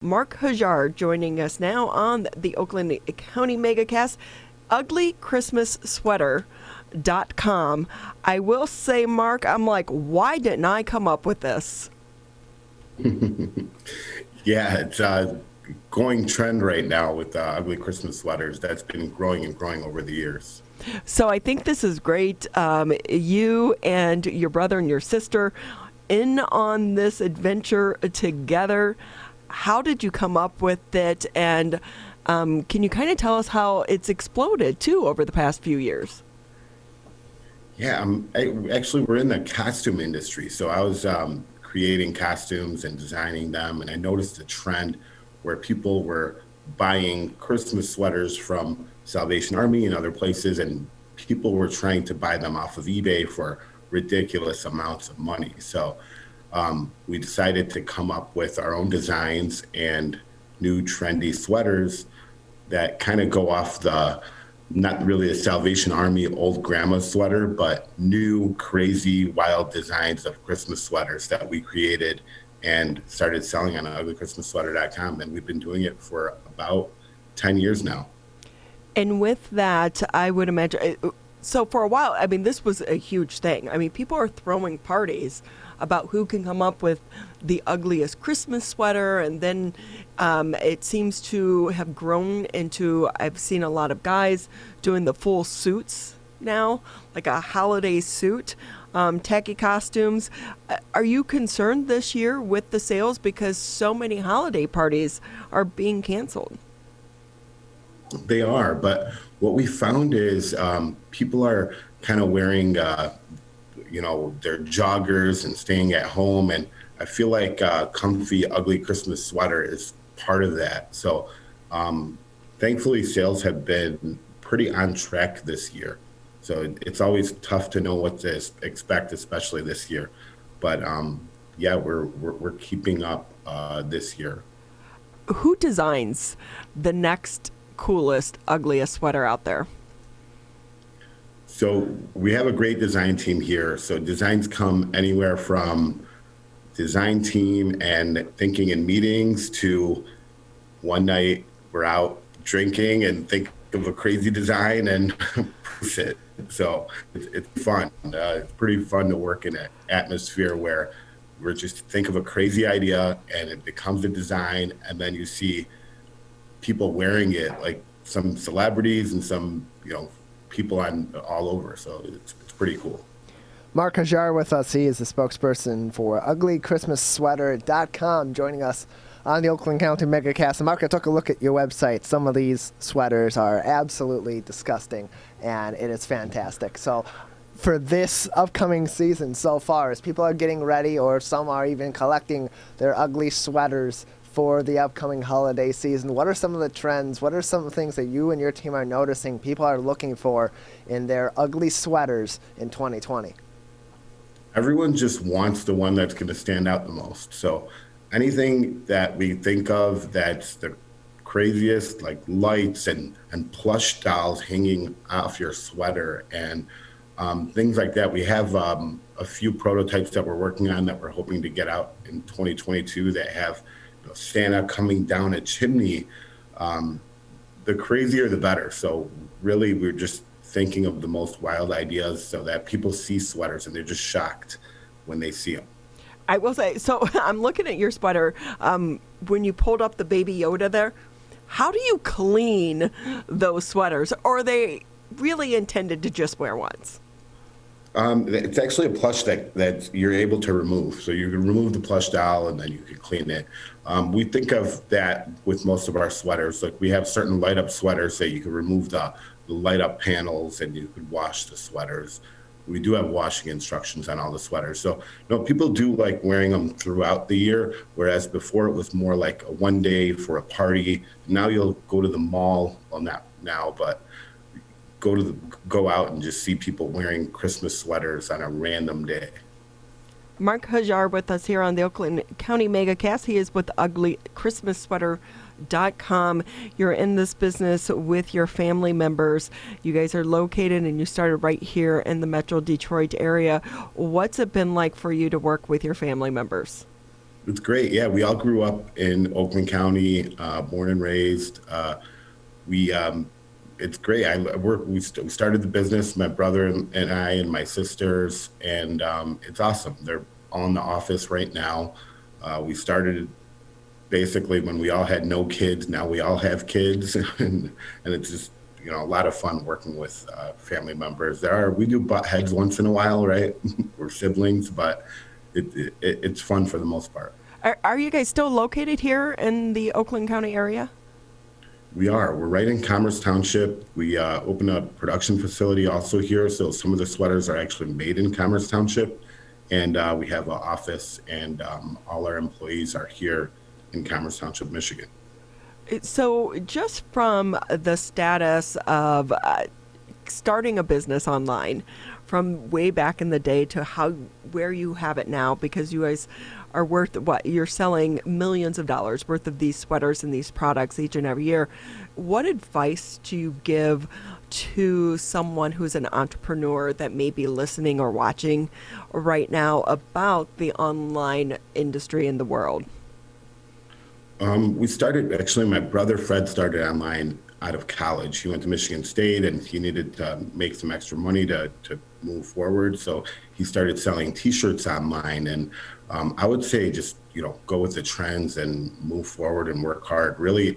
Mark Hajjar joining us now on the Oakland County Megacast. uglychristmassweater.com. I will say, Mark, I'm like, why didn't I come up with this? Yeah, it's a going trend right now with ugly Christmas sweaters. That's been growing and growing over the years. So I think this is great. You and your brother and your sister in on this adventure together. How did you come up with it? And can you kind of tell us how it's exploded, too, over the past few years? Yeah, actually, we're in the costume industry. So I was creating costumes and designing them. And I noticed a trend where people were buying Christmas sweaters from Salvation Army and other places. And people were trying to buy them off of eBay for ridiculous amounts of money. So we decided to come up with our own designs and new trendy sweaters that kind of go off the, not really a Salvation Army old grandma sweater, but new crazy wild designs of Christmas sweaters that we created and started selling on uglychristmassweater.com. And we've been doing it for about 10 years now. And with that, I would imagine, so for a while, I mean, this was a huge thing. I mean, people are throwing parties about who can come up with the ugliest Christmas sweater. And then it seems to have grown into, I've seen a lot of guys doing the full suits now, like a holiday suit, tacky costumes. Are you concerned this year with the sales because so many holiday parties are being canceled? They are, but what we found is people are kind of wearing their joggers and staying at home. And I feel like comfy, ugly Christmas sweater is part of that. So thankfully, sales have been pretty on track this year. So it's always tough to know what to expect, especially this year. But yeah, we're keeping up this year. Who designs the next coolest, ugliest sweater out there? So we have a great design team here. So designs come anywhere from design team and thinking in meetings to one night we're out drinking and think of a crazy design and proof it. So it's fun. It's pretty fun to work in an atmosphere where we're just think of a crazy idea and it becomes a design, and then you see people wearing it, like some celebrities and some people on all over. So it's pretty cool. Mark Hajjar with us. He is the spokesperson for uglychristmassweater.com, joining us on the Oakland County Megacast. And Mark, I took a look at your website. Some of these sweaters are absolutely disgusting, and it is fantastic. So for this upcoming season so far, as people are getting ready, or some are even collecting their ugly sweaters for the upcoming holiday season, what are some of the trends? What are some of the things that you and your team are noticing people are looking for in their ugly sweaters in 2020? Everyone just wants the one that's going to stand out the most. So anything that we think of that's the craziest, like lights and plush dolls hanging off your sweater and things like that. We have a few prototypes that we're working on that we're hoping to get out in 2022 that have Santa coming down a chimney. The crazier, the better. So really, we're just thinking of the most wild ideas so that people see sweaters and they're just shocked when they see them. I will say, so I'm looking at your sweater. When you pulled up the Baby Yoda there, how do you clean those sweaters? Or are they really intended to just wear once? It's actually a plush that you're able to remove. So you can remove the plush doll and then you can clean it. We think of that with most of our sweaters. Like we have certain light up sweaters that you can remove the light up panels and you could wash the sweaters. We do have washing instructions on all the sweaters. So no, people do like wearing them throughout the year, whereas before it was more like a one day for a party. Now you'll go to the mall, well not now, but go out and just see people wearing Christmas sweaters on a random day. Mark Hajjar with us here on the Oakland County Megacast. He is with uglychristmassweater.com. You're in this business with your family members. You guys are located and you started right here in the Metro Detroit area. What's it been like for you to work with your family members? It's great. Yeah, we all grew up in Oakland County, born and raised. We It's great. We started the business, my brother and I and my sisters, and it's awesome. They're all in the office right now. We started basically when we all had no kids. Now we all have kids, and it's just a lot of fun working with family members. We do butt heads once in a while, right? We're siblings, but it's fun for the most part. Are you guys still located here in the Oakland County area? We're right in Commerce Township. We opened a production facility also here, so some of the sweaters are actually made in Commerce Township, and we have an office, and all our employees are here in Commerce Township, Michigan. So just from the status of starting a business online from way back in the day to where you have it now, because you guys are worth you're selling millions of dollars worth of these sweaters and these products each and every year. What advice do you give to someone who's an entrepreneur that may be listening or watching right now about the online industry in the world? We started, actually, my brother Fred started online out of college. He went to Michigan State and he needed to make some extra money to move forward. So he started selling t-shirts online. And I would say just, go with the trends and move forward and work hard. Really,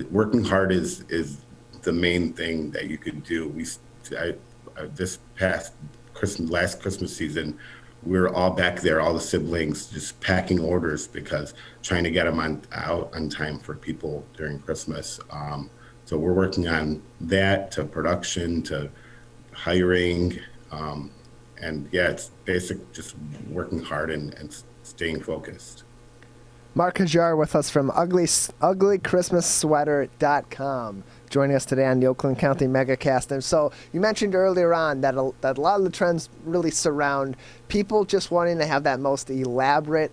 working hard is the main thing that you could do. This past last Christmas season, we were all back there, all the siblings, just packing orders because trying to get them out on time for people during Christmas. So we're working on that, to production, to hiring. And yeah, it's basic, just working hard and staying focused. Mark Hajjar with us from uglychristmassweater.com, joining us today on the Oakland County Megacast. And so you mentioned earlier on that a lot of the trends really surround people just wanting to have that most elaborate,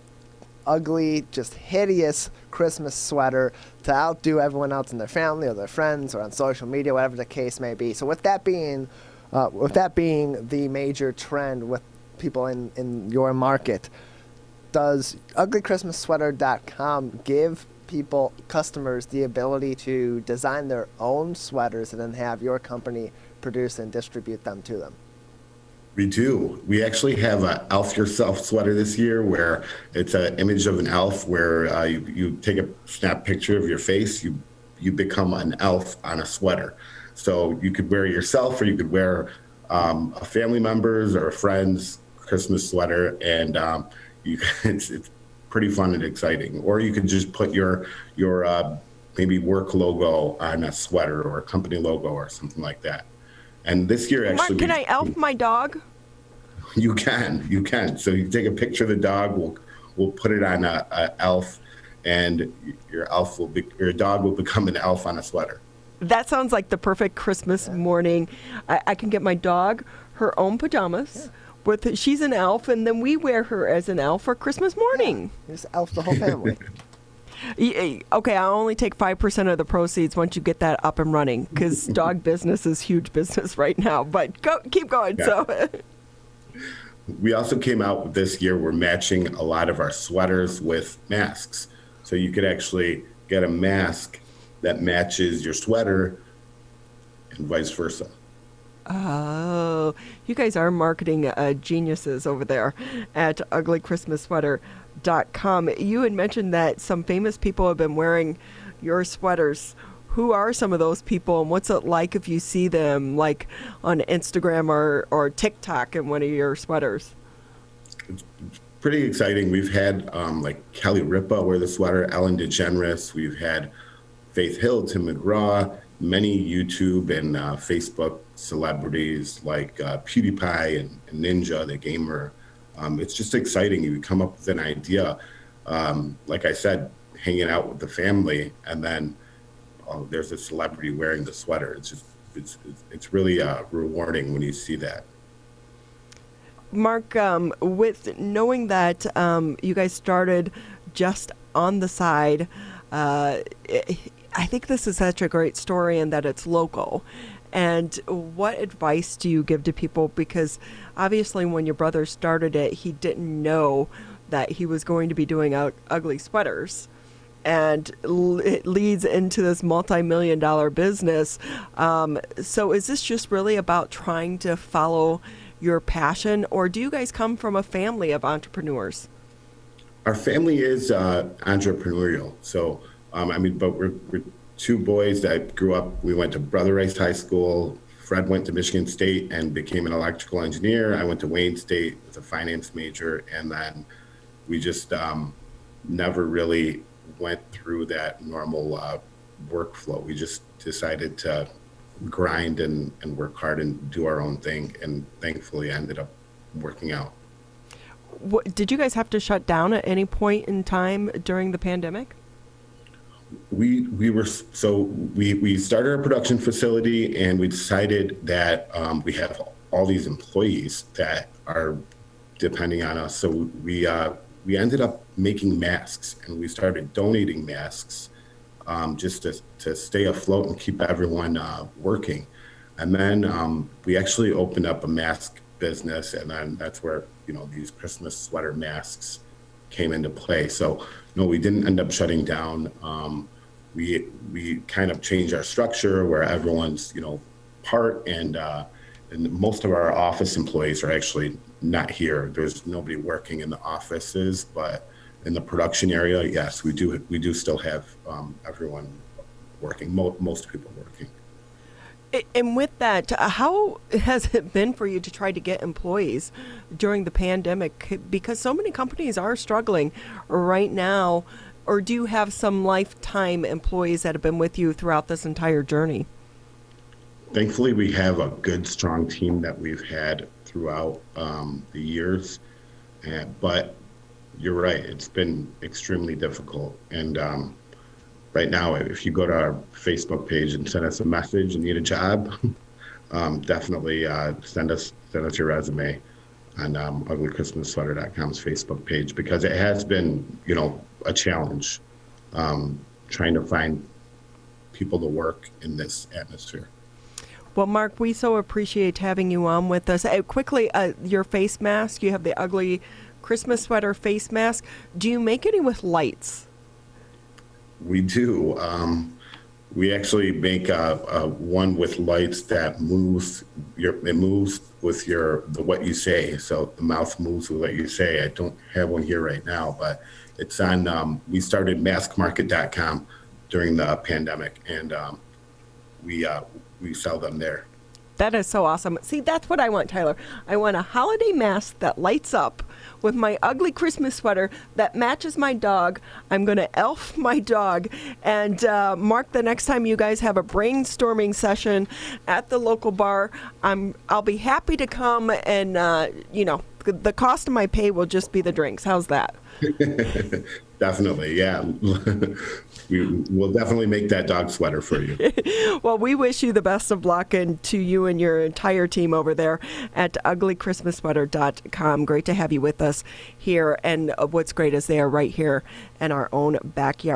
ugly, just hideous Christmas sweater to outdo everyone else in their family or their friends or on social media, whatever the case may be. So with that being the major trend with people in your market, does uglychristmassweater.com give customers the ability to design their own sweaters and then have your company produce and distribute them to them? We do. We actually have a Elf Yourself sweater this year where it's an image of an elf where you take a snap picture of your face, you become an elf on a sweater. So you could wear it yourself, or you could wear a family member's or a friend's Christmas sweater, and it's pretty fun and exciting. Or you could just put your maybe work logo on a sweater or a company logo or something like that. And this year, actually, Mark, can I elf my dog? You can. So you take a picture of the dog. We'll put it on a elf, and your dog will become an elf on a sweater. That sounds like the perfect Christmas morning. I can get my dog her own pajamas. Yeah. She's an elf, and then we wear her as an elf for Christmas morning. Yeah. Just elf the whole family. Okay, I'll only take 5% of the proceeds once you get that up and running, because dog business is huge business right now. But keep going. Yeah. So, we also came out this year. We're matching a lot of our sweaters with masks, so you could actually get a mask that matches your sweater, and vice versa. Oh, you guys are marketing geniuses over there at uglychristmassweater.com. You had mentioned that some famous people have been wearing your sweaters. Who are some of those people, and what's it like if you see them like on Instagram or TikTok in one of your sweaters? It's pretty exciting. We've had like Kelly Ripa wear the sweater, Ellen DeGeneres. We've had Faith Hill, Tim McGraw, many YouTube and Facebook celebrities like PewDiePie and Ninja, the gamer. It's just exciting. You come up with an idea, like I said, hanging out with the family, and then there's a celebrity wearing the sweater. It's really rewarding when you see that. Mark, with knowing that you guys started just on the side, I think this is such a great story in that it's local. And what advice do you give to people? Because obviously when your brother started it, he didn't know that he was going to be doing ugly sweaters. And it leads into this multi-million-dollar business. So is this just really about trying to follow your passion, or do you guys come from a family of entrepreneurs? Our family is entrepreneurial. So, but we're two boys that grew up. We went to Brother Rice High School. Fred went to Michigan State and became an electrical engineer. I went to Wayne State with a finance major, and then we just never really went through that normal workflow. We just decided to grind and work hard and do our own thing, and thankfully ended up working out. Did you guys have to shut down at any point in time during the pandemic? We started our production facility, and we decided that we have all these employees that are depending on us. So we ended up making masks, and we started donating masks just to stay afloat and keep everyone working. And then we actually opened up a mask business, and then that's where these Christmas sweater masks came into play. So no, we didn't end up shutting down. We kind of changed our structure where everyone's part, and most of our office employees are actually not here. There's nobody working in the offices, but in the production area, yes, we do still have everyone working, most people working. And with that, how has it been for you to try to get employees during the pandemic? Because so many companies are struggling right now. Or do you have some lifetime employees that have been with you throughout this entire journey? Thankfully, we have a good, strong team that we've had throughout the years. But you're right, it's been extremely difficult. And right now, if you go to our Facebook page and send us a message and need a job, definitely send us your resume on uglychristmassweater.com's Facebook page, because it has been, a challenge trying to find people to work in this atmosphere. Well, Mark, we so appreciate having you on with us. Quickly, your face mask, you have the ugly Christmas sweater face mask. Do you make any with lights? We do. We actually make a one with lights that moves. It moves with what you say. So the mouth moves with what you say. I don't have one here right now, but it's on. We started maskmarket.com during the pandemic, and we sell them there. That is so awesome. See, that's what I want, Tyler. I want a holiday mask that lights up with my ugly Christmas sweater that matches my dog. I'm going to elf my dog. And Mark, the next time you guys have a brainstorming session at the local bar, I'll be happy to come, and the cost of my pay will just be the drinks. How's that? Definitely, yeah. We'll definitely make that dog sweater for you. Well, we wish you the best of luck, and to you and your entire team over there at uglychristmassweater.com. Great to have you with us here, and what's great is they are right here in our own backyard.